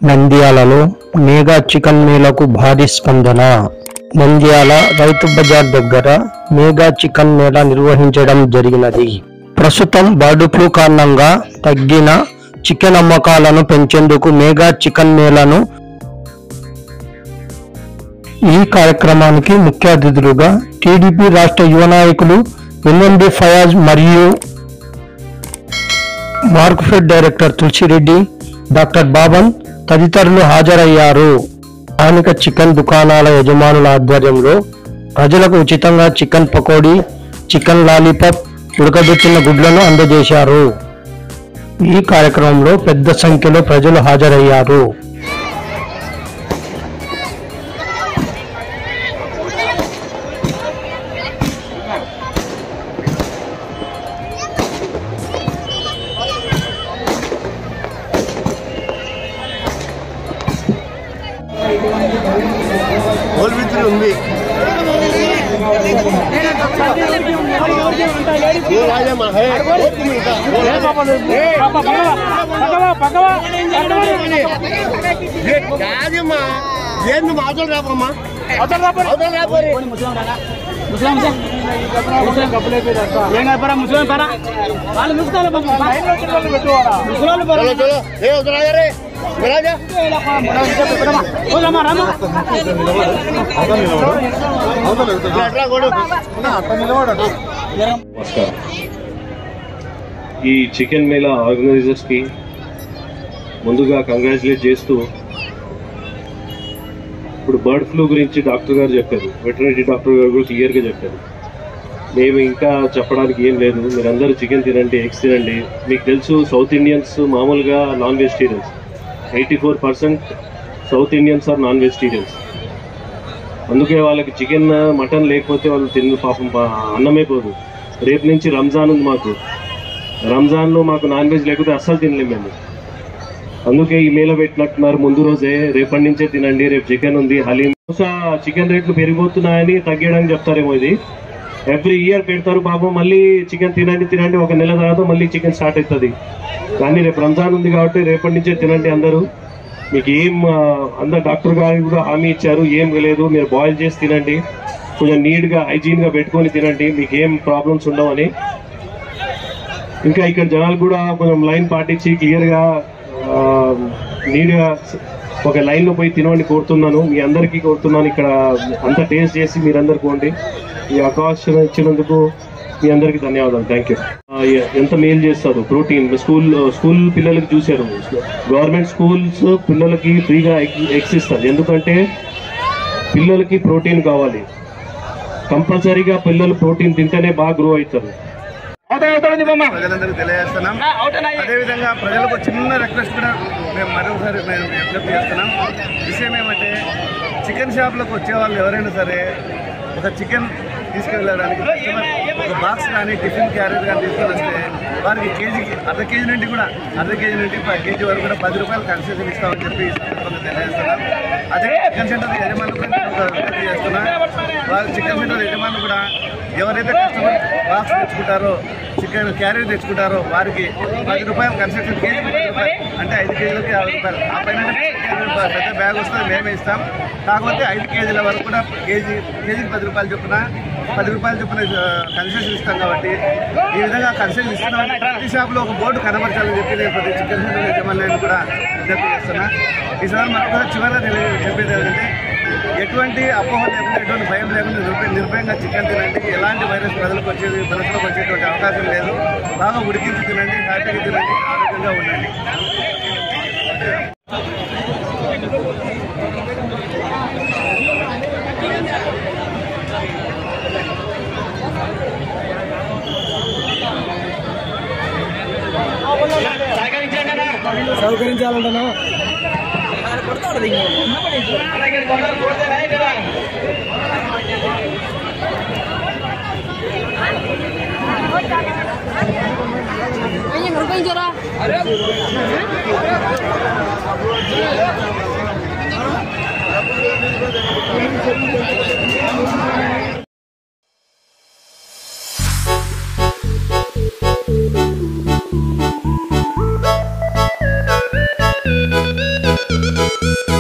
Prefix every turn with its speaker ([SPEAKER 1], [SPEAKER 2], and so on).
[SPEAKER 1] నంద్యాలలో mega chicken మేళకు భారీ స్పందన. నంద్యాల రైతు బజార్ దగ్గర మెగా చికెన్ మేళా నిర్వహించడం జరిగినది. ప్రస్తుతం బర్డ్ ఫ్లూ కారణంగా తగ్గిన చికెన్ అమ్మకాలను పెంచేందుకు మెగా చికెన్ మేళాను ఈ కార్యక్రమానికి ముఖ్య అతిథులుగా టీడీపీ రాష్ట్ర యువ నాయకులు ఎన్ఎండి ఫయాజ్ మరియు market director Tulasireddy, doctor Baban తదితరులు హాజరయ్యారు. స్థానిక చికెన్ దుకాణాల యజమానుల ఆధ్వర్యంలో ప్రజలకు ఉచితంగా చికెన్ పకోడీ, చికెన్ లాలీపాప్, ఉడకబెట్టిన గుడ్లను అందజేశారు. ఈ కార్యక్రమంలో పెద్ద సంఖ్యలో ప్రజలు హాజరయ్యారు.
[SPEAKER 2] ఉంది ఏంది మాటలు రాపమ్మా
[SPEAKER 3] ఈ చికెన్ మేళా ఆర్గనైజర్స్ కి ముందుగా కంగ్రాచులేట్ చేస్తూ, ఇప్పుడు బర్డ్ ఫ్లూ గురించి డాక్టర్ గారు చెప్పారు, వెటర్నరీ డాక్టర్ గారు కూడా క్లియర్ గా చెప్పారు. మేము ఇంకా చెప్పడానికి ఏం లేదు, మీరందరూ చికెన్ తినండి, ఎగ్స్ తినండి. మీకు తెలుసు సౌత్ ఇండియన్స్ మామూలుగా non vegetarians, 84% south Indians are non vegetarians. అందుకే వాళ్ళకి చికెన్ మటన్ లేకపోతే వాళ్ళు తిన్న పాపం అన్నమే పోదు. రేపు నుంచి రంజాన్ ఉంది మాకు, రంజాన్లో మాకు నాన్ వెజ్ లేకపోతే అస్సలు తినలేము మేము. అందుకే ఈ మేళ పెట్టినట్టున్నారు ముందు రోజే, రేపటి నుంచే తినండి, రేపు చికెన్ ఉంది, హలీం. చికెన్ రేట్లు పెరిగిపోతున్నాయని తగ్గడానికి చెప్తారేమో. ఇది ఎవ్రీ ఇయర్ పెడతారు పాపం, మళ్ళీ చికెన్ తినండి, ఒక నెల తర్వాత మళ్ళీ చికెన్ స్టార్ట్ అవుతుంది. కానీ రేపు రంజాన్ ఉంది కాబట్టి రేపటి నుంచే తినండి అందరూ. మీకు ఏం అందరు డాక్టర్ గారు కూడా హామీ ఇచ్చారు, ఏం లేదు, మీరు బాయిల్ చేసి తినండి, కొంచెం నీట్గా హైజీన్గా పెట్టుకొని తినండి, మీకు ఏం ప్రాబ్లమ్స్ ఉండవని. ఇంకా ఇక్కడ జనాలు కూడా కొంచెం లైన్ పాటించి క్లియర్గా నీట్గా ఒక లైన్లో పోయి తినమని కోరుతున్నాను, మీ అందరికీ కోరుతున్నాను. ఇక్కడ అంతా టేస్ట్ చేసి మీరందరూ పోండి. ఈ అవకాశం ఇచ్చినందుకు మీ అందరికీ ధన్యవాదాలు. Thank you. ఎంత మేలు చేస్తారు ప్రోటీన్. స్కూల్ పిల్లలకి చూశారు, గవర్నమెంట్ స్కూల్స్ పిల్లలకి ఫ్రీగా ఎగ్స్ ఇస్తారు. ఎందుకంటే పిల్లలకి ప్రోటీన్ కావాలి, కంపల్సరీగా పిల్లలు ప్రోటీన్ తింటేనే బాగా గ్రో అవుతారు.
[SPEAKER 2] ప్రజలందరికీ తెలియజేస్తున్నాం. అదేవిధంగా ప్రజలకు చిన్న రిక్వెస్ట్ కూడా మేము మరొకసారి విజ్ఞప్తి చేస్తున్నాం. విషయం ఏమంటే, చికెన్ షాప్లకు వచ్చే వాళ్ళు ఎవరైనా సరే ఒక చికెన్ తీసుకెళ్ళడానికి ఒక బాక్స్ కానీ టిఫిన్ క్యారేజ్ కానీ తీసుకొని వస్తే వారికి కేజీకి అర్ధ కేజీ నుండి 10 కేజీ వరకు కూడా 10 రూపాయలు కన్సెషన్ ఇస్తామని చెప్పి తెలియజేస్తున్నాం. అదే చికెన్ సెంటర్ యజమానులు కూడా విజ్ఞప్తి చేస్తున్నాం. వారు చికెన్ సెంటర్ యజమానులు కూడా ఎవరైతే కస్టమర్ బాక్స్ తెచ్చుకుంటారో, చికెన్ క్యారేజ్ తెచ్చుకుంటారో వారికి 10 రూపాయలు కన్సెషన్, కేజీకి 10 రూపాయలు అంటే 5 కేజీలకి 50 రూపాయలు. ఆ పైన పెద్ద బ్యాగ్ వస్తుంది, మేమే ఇస్తాం. కాకపోతే 5 కేజీల వరకు కూడా కేజీకి 10 రూపాయలు చొప్పున కన్సెషన్ ఇస్తాం. కాబట్టి ఈ విధంగా కన్సెషన్ ఇస్తున్నాం. ప్రతి షాప్లో ఒక బోర్డు కనబరచాలని చెప్పి నేను ప్రతి చికెన్ సెంటర్ యజమానులను కూడా విజ్ఞప్తి చేస్తున్నా. ఈసారి మరొకసారి చివరిగా చెప్పేది ఏంటంటే, ఎటువంటి అపోహ లేకుండా, ఎటువంటి భయం లేకుండా నిర్భయంగా చికెన్ తినండి. ఎలాంటి వైరస్ ప్రజలకు వచ్చేటువంటి అవకాశం లేదు. బాగా ఉడికించి తినండి, హ్యాపీగా తినండి, ఆరోగ్యంగా ఉండండి. సహకరించాలంటున్నా
[SPEAKER 4] you.